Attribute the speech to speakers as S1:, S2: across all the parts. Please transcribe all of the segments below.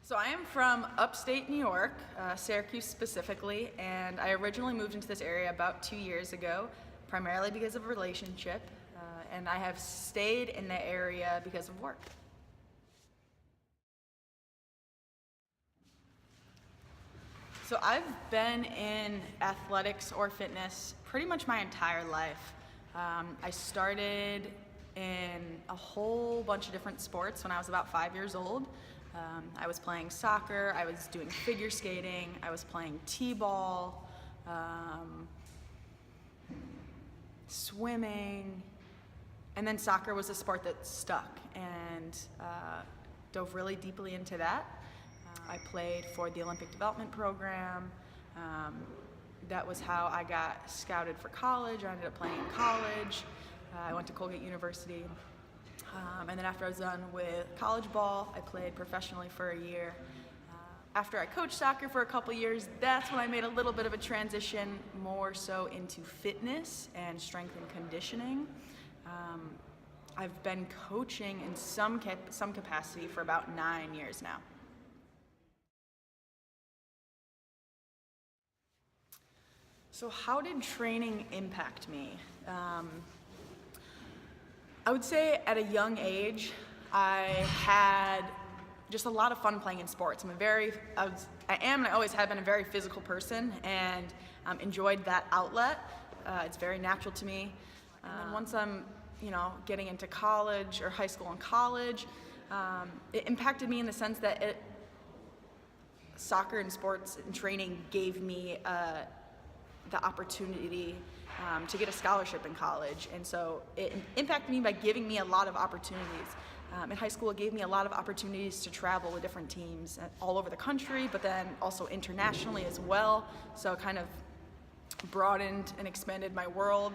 S1: So I am from upstate New York, Syracuse specifically, and I originally moved into this area about 2 years ago, primarily because of a relationship, and I have stayed in the area because of work. So I've been in athletics or fitness pretty much my entire life. I started in a whole bunch of different sports when I was about 5 years old. I was playing soccer, I was doing figure skating, I was playing t-ball, swimming, and then soccer was a sport that stuck, and dove really deeply into that. I played for the Olympic Development Program. That was how I got scouted for college. I ended up playing in college. I went to Colgate University. And then after I was done with college ball, I played professionally for a year. After I coached soccer for a couple years, that's when I made a little bit of a transition more so into fitness and strength and conditioning. I've been coaching in some capacity for about 9 years now. So how did training impact me? I would say at a young age, I had just a lot of fun playing in sports. I am and I always have been a very physical person, and enjoyed that outlet. It's very natural to me. And then once I'm, getting into college or high school and college, it impacted me in the sense that soccer and sports and training gave me the opportunity to get a scholarship in college, and so it impacted me by giving me a lot of opportunities. In high school, it gave me a lot of opportunities to travel with different teams all over the country, but then also internationally as well, so it kind of broadened and expanded my world.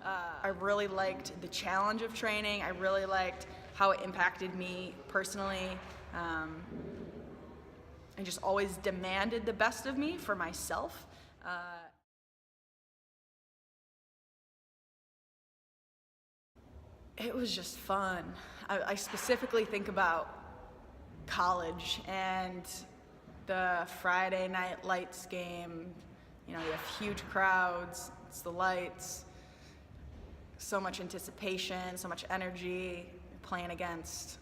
S1: I really liked the challenge of training. I really liked how it impacted me personally. I just always demanded the best of me for myself. It was just fun. I specifically think about college and the Friday night lights game. You have huge crowds, it's the lights, so much anticipation, so much energy, playing against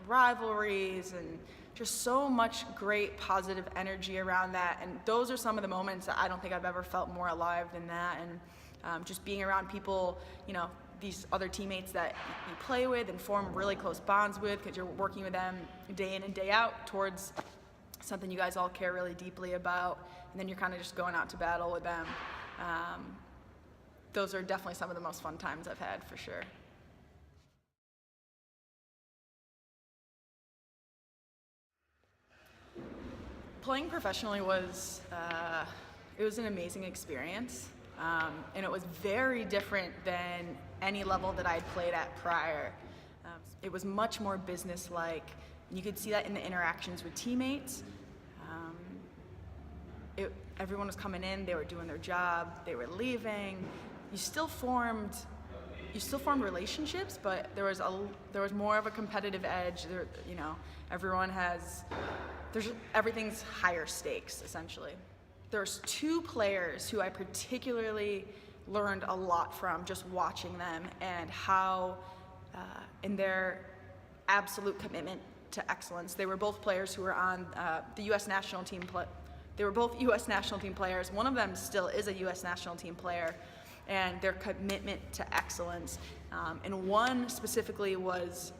S1: rivalries, and just so much great positive energy around that. And those are some of the moments that I don't think I've ever felt more alive than that. And just being around people, these other teammates that you play with and form really close bonds with, because you're working with them day in and day out towards something you guys all care really deeply about, and then you're kind of just going out to battle with them. Those are definitely some of the most fun times I've had, for sure. Playing professionally was an amazing experience. And it was very different than any level that I'd played at prior. It was much more business-like, and you could see that in the interactions with teammates. Everyone was coming in, they were doing their job, they were leaving. You still formed relationships, but there was more of a competitive edge. Everything's higher stakes, essentially. There's 2 players who I particularly learned a lot from just watching them, and how in their absolute commitment to excellence. They were both players who were on the U.S. national team. They were both U.S. national team players. One of them still is a U.S. national team player, and their commitment to excellence. And one specifically was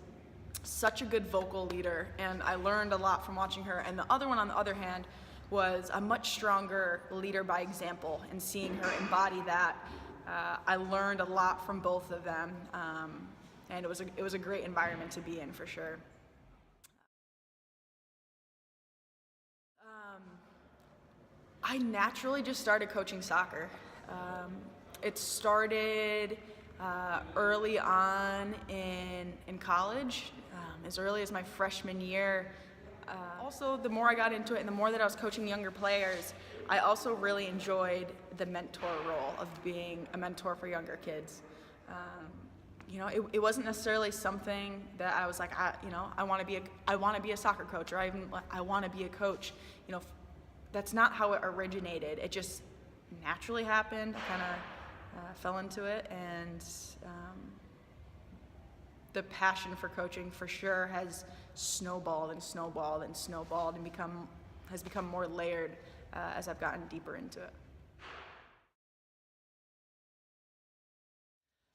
S1: such a good vocal leader, and I learned a lot from watching her. And the other one, on the other hand, was a much stronger leader by example, and seeing her embody that, I learned a lot from both of them, and it was a great environment to be in, for sure. I naturally just started coaching soccer. It started early on in college, as early as my freshman year. Also, the more I got into it and the more that I was coaching younger players, I also really enjoyed the mentor role of being a mentor for younger kids. it wasn't necessarily something that I was like, I want to be a soccer coach, or I want to be a coach. That's not how it originated. It just naturally happened. I kind of fell into it, and the passion for coaching for sure has snowballed and snowballed and snowballed and has become more layered as I've gotten deeper into it.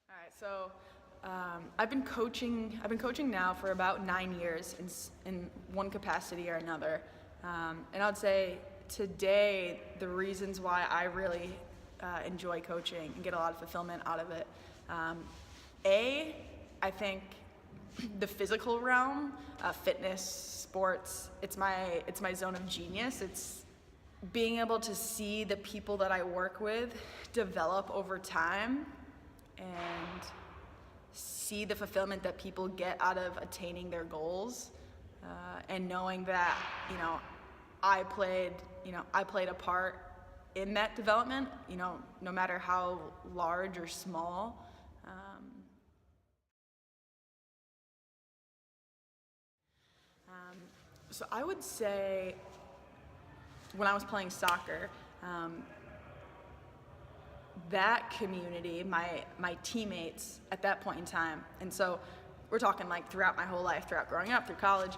S1: All right, so I've been coaching now for about 9 years in one capacity or another, and I'd say today the reasons why I really enjoy coaching and get a lot of fulfillment out of it. I think the physical realm, fitness, sports, it's my zone of genius. It's being able to see the people that I work with develop over time and see the fulfillment that people get out of attaining their goals, and knowing that I played a part in that development, no matter how large or small. So I would say when I was playing soccer, that community, my teammates at that point in time, and so we're talking like throughout my whole life, throughout growing up, through college,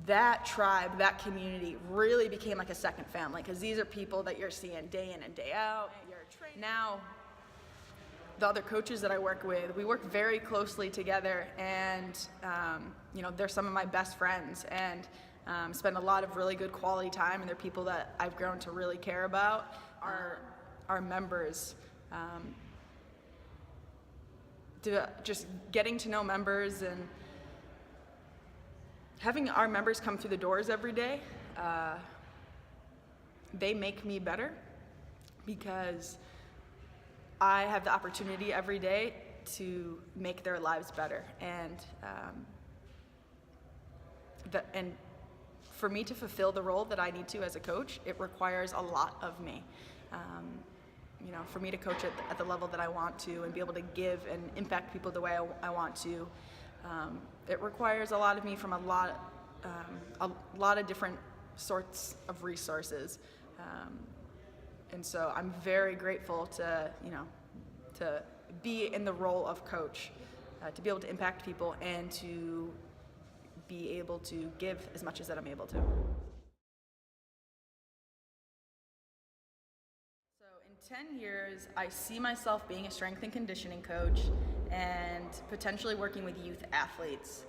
S1: that tribe, that community really became like a second family, because these are people that you're seeing day in and day out. Now, the other coaches that I work with, we work very closely together, and they're some of my best friends, and spend a lot of really good quality time, and they're people that I've grown to really care about. Our members, just getting to know members and having our members come through the doors every day, they make me better, because I have the opportunity every day to make their lives better, and for me to fulfill the role that I need to as a coach, it requires a lot of me. For me to coach at the level that I want to and be able to give and impact people the way I want to, it requires a lot of me from a lot of different sorts of resources. And so I'm very grateful to be in the role of coach, to be able to impact people and to be able to give as much as that I'm able to. So in 10 years, I see myself being a strength and conditioning coach and potentially working with youth athletes.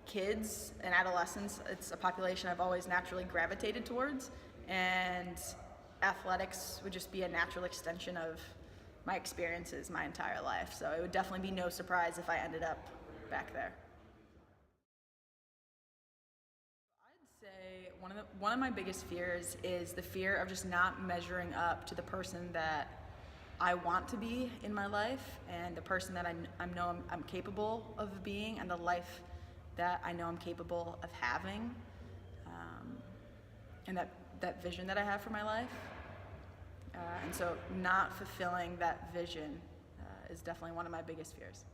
S1: Kids and adolescents, it's a population I've always naturally gravitated towards, and athletics would just be a natural extension of my experiences my entire life. So it would definitely be no surprise if I ended up back there. I'd say one of my biggest fears is the fear of just not measuring up to the person that I want to be in my life, and the person that I know I'm capable of being, and the life that I know I'm capable of having, and that vision that I have for my life. And so not fulfilling that vision is definitely one of my biggest fears.